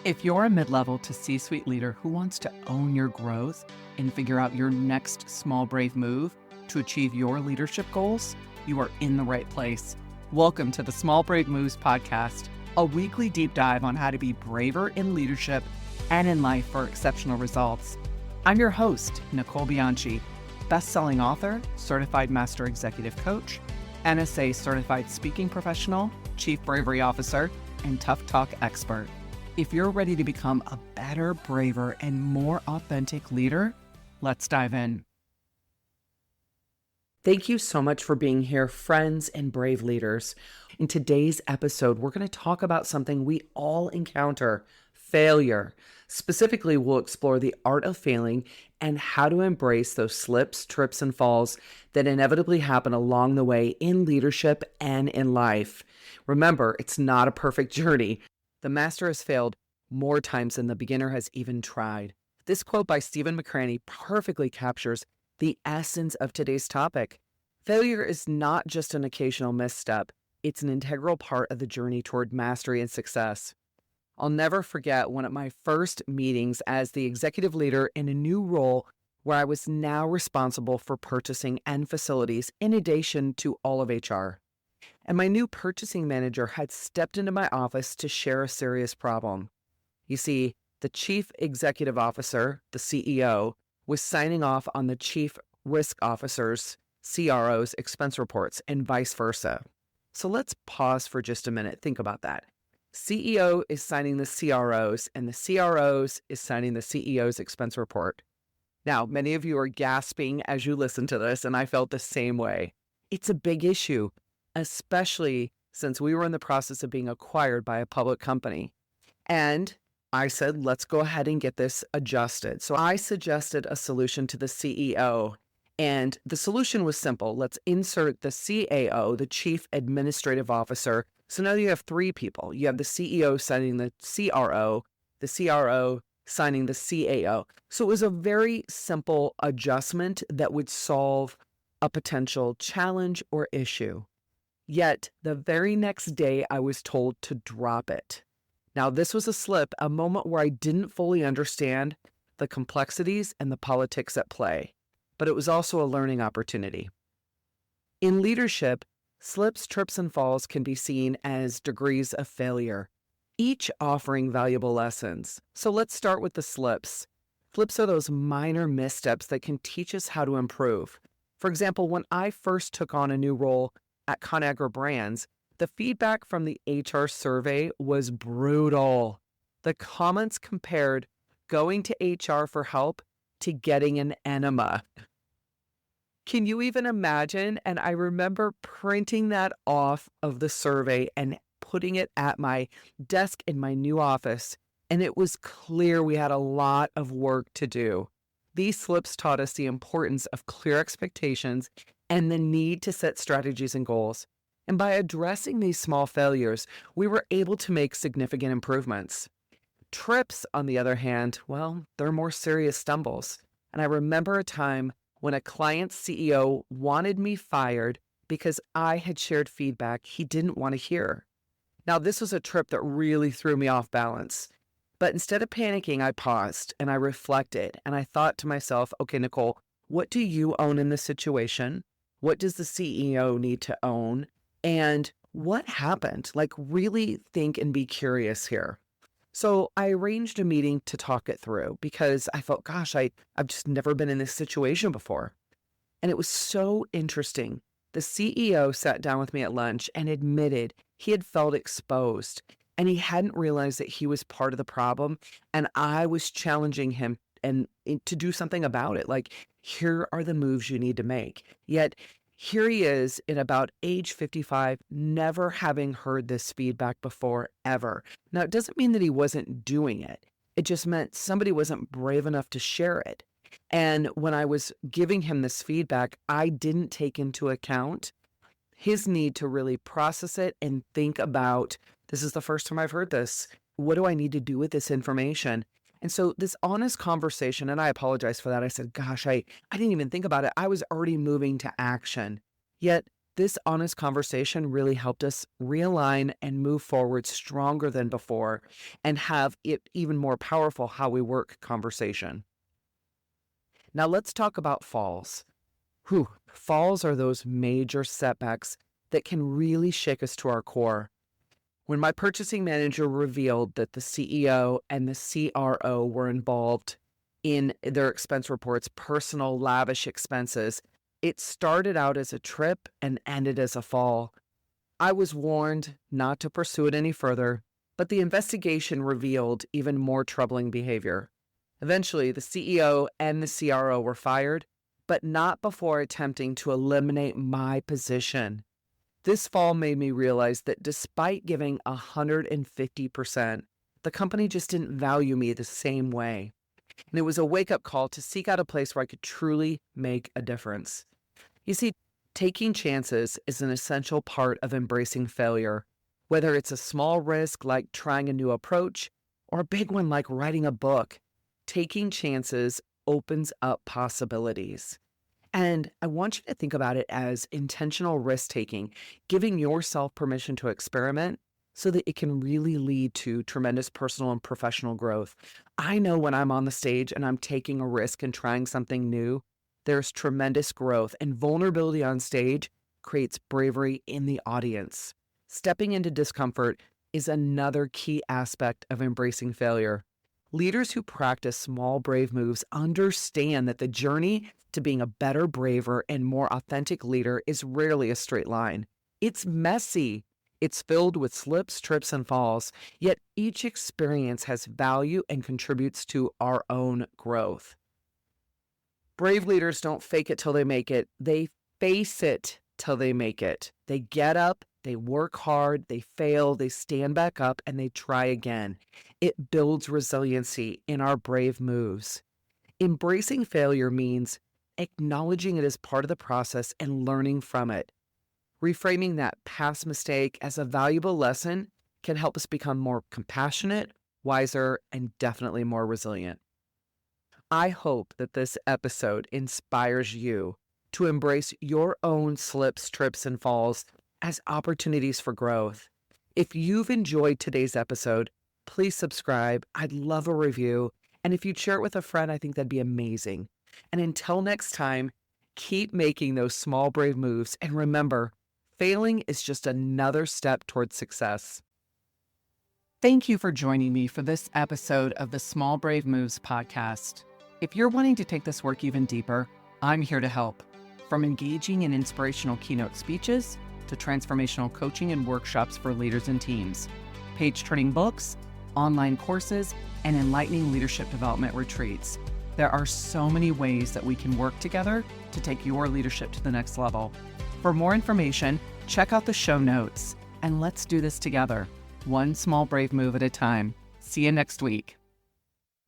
If you're a mid-level to C-suite leader who wants to own your growth and figure out your next small, brave move to achieve your leadership goals, you are in the right place. Welcome to the Small Brave Moves podcast, a weekly deep dive on how to be braver in leadership and in life for exceptional results. I'm your host, Nicole, best-selling author, certified master executive coach, NSA certified speaking professional, chief bravery officer, and tough talk expert. If you're ready to become a better, braver, and more authentic leader, let's dive in. Thank you so much for being here, friends and brave leaders. In today's episode, we're going to talk about something we all encounter, failure. Specifically, we'll explore the art of failing and how to embrace those slips, trips, and falls that inevitably happen along the way in leadership and in life. Remember, it's not a perfect journey. The master has failed more times than the beginner has even tried. This quote by Stephen McCraney perfectly captures the essence of today's topic. Failure is not just an occasional misstep. It's an integral part of the journey toward mastery and success. I'll never forget one of my first meetings as the executive leader in a new role where I was now responsible for purchasing and facilities in addition to all of HR. And my new purchasing manager had stepped into my office to share a serious problem. You see, the chief executive officer, the CEO, was signing off on the chief risk officer's, CRO's, expense reports and vice versa. So let's pause for just a minute. Think about that. CEO is signing the CRO's and the CRO's is signing the CEO's expense report. Now, many of you are gasping as you listen to this, and I felt the same way. It's a big issue, especially since we were in the process of being acquired by a public company. And I said, let's go ahead and get this adjusted. So I suggested a solution to the CEO, and the solution was simple. Let's insert the CAO, the Chief Administrative Officer. So now you have three people. You have the CEO signing the CRO signing the CAO. So it was a very simple adjustment that would solve a potential challenge or issue. Yet, the very next day, I was told to drop it. Now, this was a slip, a moment where I didn't fully understand the complexities and the politics at play, but it was also a learning opportunity. In leadership, slips, trips, and falls can be seen as degrees of failure, each offering valuable lessons. So let's start with the slips. Slips are those minor missteps that can teach us how to improve. For example, when I first took on a new role at ConAgra Brands, the feedback from the HR survey was brutal. The comments compared going to HR for help to getting an enema. Can you even imagine? And I remember printing that off of the survey and putting it at my desk in my new office. And it was clear we had a lot of work to do. These slips taught us the importance of clear expectations and the need to set strategies and goals. And by addressing these small failures, we were able to make significant improvements. Trips, on the other hand, well, they're more serious stumbles. And I remember a time when a client's CEO wanted me fired because I had shared feedback he didn't want to hear. Now, this was a trip that really threw me off balance. But instead of panicking, I paused and I reflected and I thought to myself, okay, Nicole, what do you own in this situation? What does the CEO need to own? And what happened? Like, really think and be curious here. So I arranged a meeting to talk it through because I felt, gosh, I've just never been in this situation before. And it was so interesting. The CEO sat down with me at lunch and admitted he had felt exposed and he hadn't realized that he was part of the problem. And I was challenging him and to do something about it. Like, here are the moves you need to make. Yet here he is in about age 55, never having heard this feedback before, ever. Now, it doesn't mean that he wasn't doing it. It just meant somebody wasn't brave enough to share it. And when I was giving him this feedback, I didn't take into account his need to really process it and think about, this is the first time I've heard this. What do I need to do with this information? And so this honest conversation, and I apologize for that. I said, gosh, I didn't even think about it. I was already moving to action. Yet This honest conversation really helped us realign and move forward stronger than before and have it even more powerful how we work conversation. Now let's talk about falls. Falls are those major setbacks that can really shake us to our core. When my purchasing manager revealed that the CEO and the CRO were involved in their expense reports, personal lavish expenses, it started out as a trip and ended as a fall. I was warned not to pursue it any further, but the investigation revealed even more troubling behavior. Eventually, the CEO and the CRO were fired, but not before attempting to eliminate my position. This fall made me realize that despite giving 150%, the company just didn't value me the same way. And it was a wake-up call to seek out a place where I could truly make a difference. You see, taking chances is an essential part of embracing failure, whether it's a small risk like trying a new approach or a big one like writing a book. Taking chances opens up possibilities. And I want you to think about it as intentional risk-taking, giving yourself permission to experiment so that it can really lead to tremendous personal and professional growth. I know when I'm on the stage and I'm taking a risk and trying something new, there's tremendous growth, and vulnerability on stage creates bravery in the audience. Stepping into discomfort is another key aspect of embracing failure. Leaders who practice small, brave moves understand that the journey to being a better, braver, and more authentic leader is rarely a straight line. It's messy. It's filled with slips, trips, and falls, yet each experience has value and contributes to our own growth. Brave leaders don't fake it till they make it. They face it till they make it. They get up, they work hard, they fail, they stand back up, and they try again. It builds resiliency in our brave moves. Embracing failure means acknowledging it as part of the process and learning from it. Reframing that past mistake as a valuable lesson can help us become more compassionate, wiser, and definitely more resilient. I hope that this episode inspires you to embrace your own slips, trips, and falls as opportunities for growth. If you've enjoyed today's episode, please subscribe. I'd love a review. And if you'd share it with a friend, I think that'd be amazing. And until next time, keep making those small, brave moves. And remember, failing is just another step towards success. Thank you for joining me for this episode of the Small Brave Moves podcast. If you're wanting to take this work even deeper, I'm here to help. From engaging in inspirational keynote speeches to transformational coaching and workshops for leaders and teams, page-turning books, online courses, and enlightening leadership development retreats. There are so many ways that we can work together to take your leadership to the next level. For more information, check out the show notes, and let's do this together, one small brave move at a time. See you next week.